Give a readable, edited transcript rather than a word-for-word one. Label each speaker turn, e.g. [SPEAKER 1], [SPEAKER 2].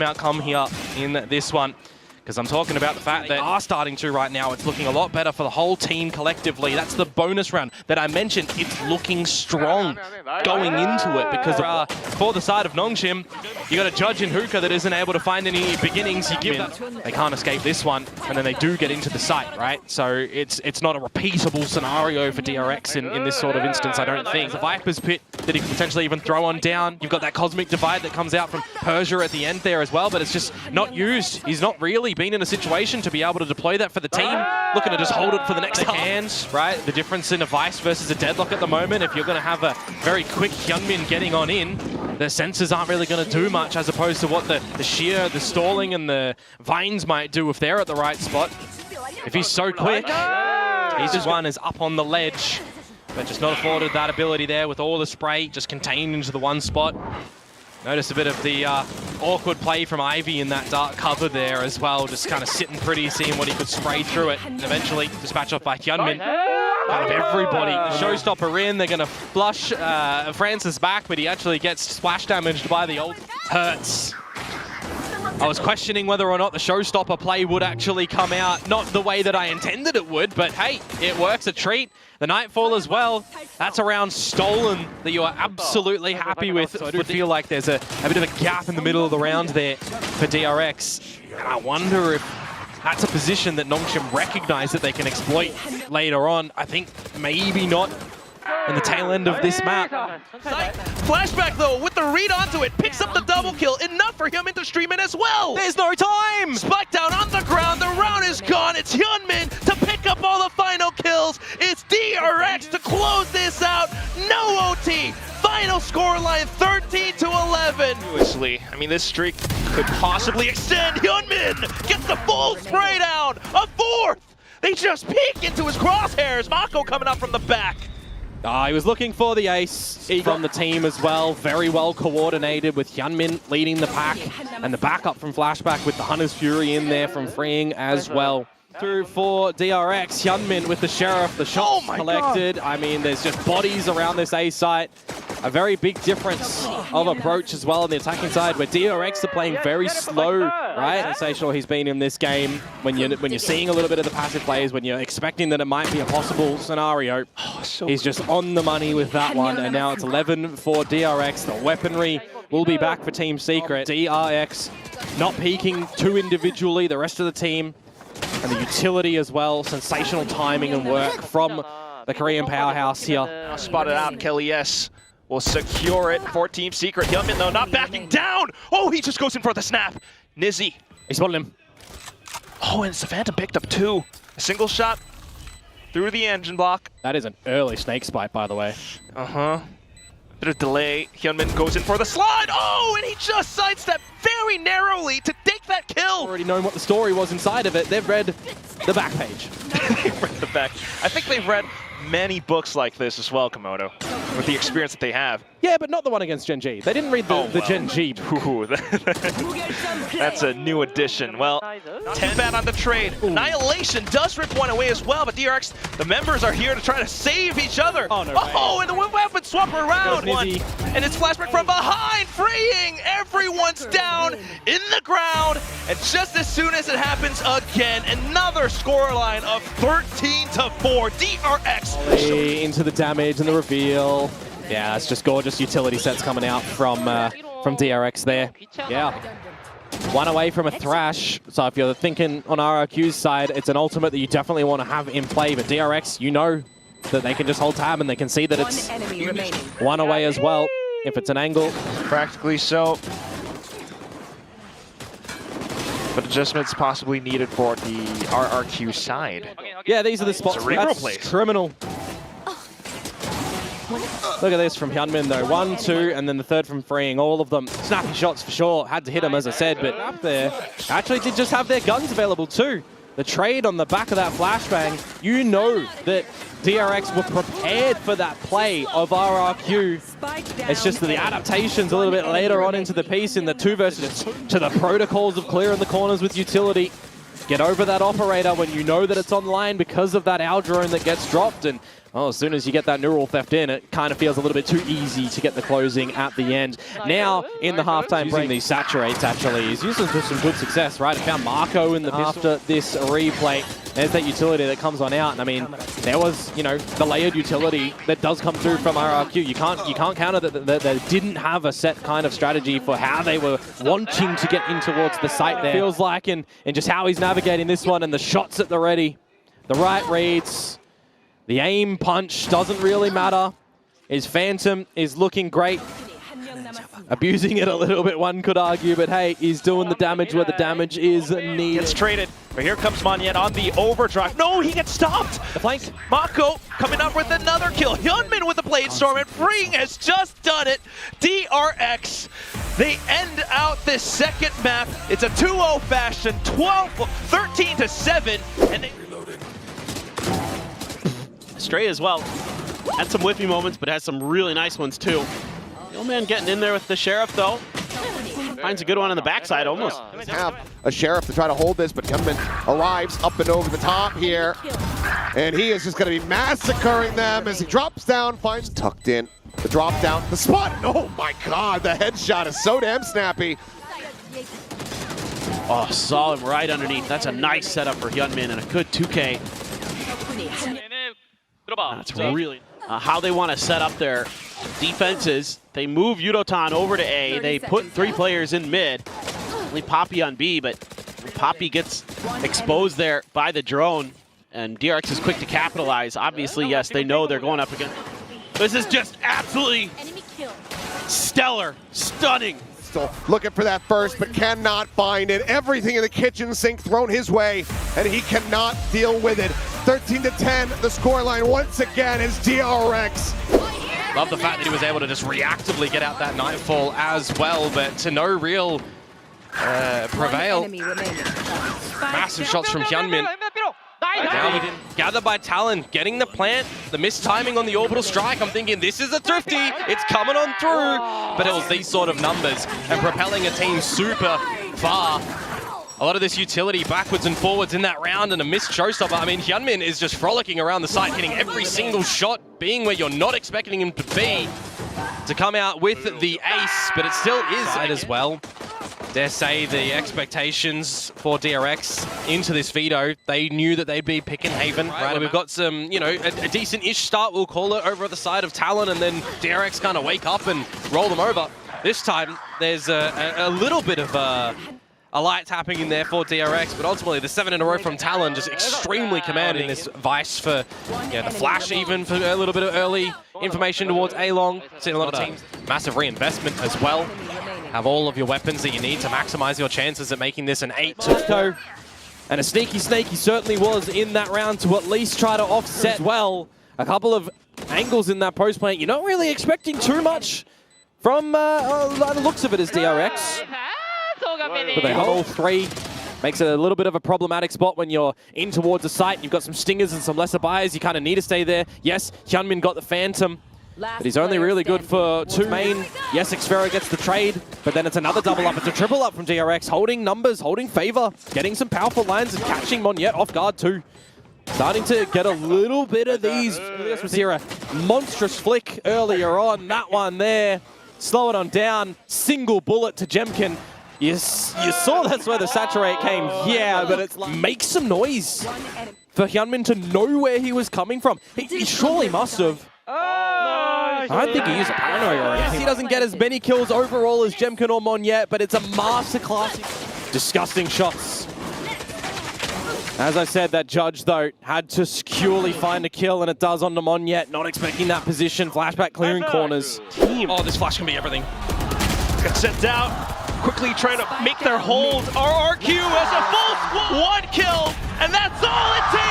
[SPEAKER 1] outcome here in this one. Because I'm talking about the fact that they are starting to right now. It's looking a lot better for the whole team collectively. That's the bonus round that I mentioned. It's looking strong going into it because for the side of Nongshim, you got a judge in Hookah that isn't able to find any beginnings. You give that, they can't escape this one, and then they do get into the site, right? So it's not a repeatable scenario for DRX in this sort of instance, I don't think. The Viper's Pit that he could potentially even throw on down. You've got that Cosmic Divide that comes out from Persia at the end there as well, but it's just not used. He's not really been in a situation to be able to deploy that for the team. Looking to just hold it for the next hands, right? The difference in a Vice versus a Deadlock at the moment, if you're going to have a very quick HYUNMIN getting on in, the sensors aren't really going to do much as opposed to what the shear, the stalling, and the Vines might do if they're at the right spot. If he's so quick, he's just one is up on the ledge, but just not afforded that ability there with all the spray just contained into the one spot. Notice a bit of the awkward play from Ivy in that dark cover there as well, just kind of sitting pretty, seeing what he could spray through it, and eventually dispatch off by HYUNMIN. Out of everybody, the showstopper in, they're going to flush Francis back, but he actually gets splash damaged by the ult. Hurts. I was questioning whether or not the showstopper play would actually come out, not the way that I intended it would, but hey, it works a treat. The Nightfall as well, that's a round stolen that you are absolutely happy with. So I do feel like there's a bit of a gap in the middle of the round there for DRX. And I wonder if that's a position that Nongshim recognize that they can exploit later on. I think maybe not in the tail end of this map.
[SPEAKER 2] Flashback though, with the read onto it, picks up the double kill, enough for HYUNMIN to stream it as well.
[SPEAKER 1] There's no time!
[SPEAKER 2] Spike down on the ground, the round is gone. It's HYUNMIN to pick up all the final kills. It's DRX to close this out. No OT. Final scoreline 13-11. I mean, this streak could possibly extend. HYUNMIN gets the full spray down. A fourth. They just peek into his crosshairs. Mako coming up from the back.
[SPEAKER 1] He was looking for the ace from the team as well. Very well coordinated with HYUNMIN leading the pack. And the backup from Flashback with the Hunter's Fury in there from Freeing as well. Through for DRX, HYUNMIN with the Sheriff, the shots collected. I mean, there's just bodies around this A site. A very big difference of approach as well on the attacking side, where DRX are playing very slow, right? Sensational he's been in this game. When you're seeing a little bit of the passive plays, when you're expecting that it might be a possible scenario, he's just on the money with that one. And now it's 11 for DRX. The weaponry will be back for Team Secret. DRX not peaking too individually, the rest of the team. And the utility as well, sensational timing and work from the Korean powerhouse here.
[SPEAKER 2] Spotted out, Kelly S will secure it for Team Secret. HYUNMIN though not backing down. Oh, he just goes in for the snap. Nizzy.
[SPEAKER 1] He spotted him.
[SPEAKER 2] Oh, and it's the Phantom picked up two. A single shot through the engine block.
[SPEAKER 1] That is an early snake spike, by the way.
[SPEAKER 2] Bit of delay. HYUNMIN goes in for the slide. Oh, and he just sidestepped very narrowly to take that kill.
[SPEAKER 1] Already known what the story was inside of it. They've read the back page.
[SPEAKER 2] They've read the back. I think they've read many books like this as well, Komodo, with the experience that they have.
[SPEAKER 1] Yeah, but not the one against Gen G. They didn't read the Gen G.
[SPEAKER 2] Ooh, that's a new addition. Well, 10 bad on the trade. Ooh. Annihilation does rip one away as well, but DRX, the members are here to try to save each other.
[SPEAKER 1] Oh, no
[SPEAKER 2] and the weapon swap around one. And it's Flashback from behind, freeing. Everyone's down in the ground. And just as soon as it happens again, another scoreline of 13-4. DRX.
[SPEAKER 1] Into the damage and the reveal. Yeah, that's just gorgeous utility sets coming out from DRX there. Yeah. One away from a Thrash. So if you're thinking on RRQ's side, it's an ultimate that you definitely want to have in play. But DRX, you know that they can just hold tab and they can see that it's one away as well. If it's an angle.
[SPEAKER 2] Practically so. But adjustments possibly needed for the RRQ side.
[SPEAKER 1] Yeah, these are the spots. That's criminal. Look at this from HYUNMIN though. 1, 2, and then the third from Freeing. All of them snappy shots for sure. Had to hit them as I said, but up there actually did just have their guns available too. The trade on the back of that flashbang, you know that DRX were prepared for that play of RRQ. It's just that the adaptations a little bit later on into the piece in the 2 versus to the protocols of clearing the corners with utility. Get over that operator when you know that it's online because of that owl drone that gets dropped. And
[SPEAKER 3] Well, as soon as you get that neural theft in, it kind of feels a little bit too easy to get the closing at the end. Now, in the halftime break, these saturates actually is using for some good success, right? It found Marco in the after this replay. There's that utility that comes on out, and I mean, there was, you know, the layered utility that does come through from RRQ. You can't counter that they didn't have a set kind of strategy for how they were wanting to get in towards the site there. Feels like, and just how he's navigating this one, and the shots at the ready, the right reads. The aim punch doesn't really matter. His Phantom is looking great. Abusing it a little bit, one could argue, but hey, he's doing the damage where the damage is needed.
[SPEAKER 2] Gets traded, but here comes Monyet on the overdrive. No, he gets stopped!
[SPEAKER 3] The flank.
[SPEAKER 2] Mako coming up with another kill. HYUNMIN with the Blade Storm, and Freeing has just done it. DRX, they end out this second map. It's a 2-0 fashion, 13-7, and they...
[SPEAKER 4] Stray as well. Had some whiffy moments, but has some really nice ones too. The old man getting in there with the Sheriff though. Finds a good one on the backside almost.
[SPEAKER 5] Have a Sheriff to try to hold this, but HYUNMIN arrives up and over the top here. And he is just going to be massacring them as he drops down, finds tucked in. The drop down, the spot. Oh my God, the headshot is so damn snappy.
[SPEAKER 4] Oh, saw him right underneath. That's a nice setup for HYUNMIN and a good 2K. That's really how they want to set up their defenses. They move Yudotan over to A. They put 3 players in mid. Only Poppy on B, but Poppy gets exposed there by the drone. And DRX is quick to capitalize. Obviously, yes, they know they're going up against. This is just absolutely stellar, stunning.
[SPEAKER 5] Still looking for that first, but cannot find it. Everything in the kitchen sink thrown his way, and he cannot deal with it. 13-10, the scoreline once again is DRX.
[SPEAKER 1] Love the fact that he was able to just reactively get out that Nightfall as well, but to no real prevail. Massive shots from HYUNMIN. Gathered by Talon, getting the plant, the mistiming on the orbital strike. I'm thinking this is a thrifty, it's coming on through, but it was these sort of numbers and propelling a team super far. A lot of this utility backwards and forwards in that round and a missed showstopper. I mean, HYUNMIN is just frolicking around the site, hitting every single shot, being where you're not expecting him to be, to come out with the ace, but it still is as well. Dare say the expectations for DRX into this veto, they knew that they'd be picking Haven. Right, we've got some, you know, a decent-ish start, we'll call it, over at the side of Talon, and then DRX kind of wake up and roll them over. This time, there's a little bit of a light tapping in there for DRX, but ultimately the 7 in a row from Talon just extremely commanding this Vice for the flash, even for a little bit of early information towards A-Long. Seen a lot of teams. Massive reinvestment as well. Have all of your weapons that you need to maximize your chances at making this an 8-2. And a sneaky snake he certainly was in that round to at least try to offset well. A couple of angles in that post plant. You're not really expecting too much from the looks of it as DRX. But they hold all 3. Makes it a little bit of a problematic spot when you're in towards the site. You've got some stingers and some lesser buyers. You kind of need to stay there. Yes, HYUNMIN got the Phantom, but he's only really good for 2 main. Yes, Xfero gets the trade, but then it's another double up. It's a triple up from DRX, holding numbers, holding favor, getting some powerful lines and catching Monyet off guard too. Starting to get a little bit of these. This was here a monstrous flick earlier on. That one there, slow it on down. Single bullet to Jemkin. You saw that's where the saturate came. Yeah, but it makes some noise for HYUNMIN to know where he was coming from. He surely must have. I don't think he used a paranoia or anything. He doesn't get as many kills overall as Jemkin or Monyet, but it's a masterclass. Disgusting shots. As I said, that judge, though, had to securely find a kill, and it does on the Monyet. Not expecting that position. Flashback clearing corners. Oh, this flash can be everything.
[SPEAKER 2] Got sent out. Quickly trying to make their hold. RRQ has a full 1 kill, and that's all it takes!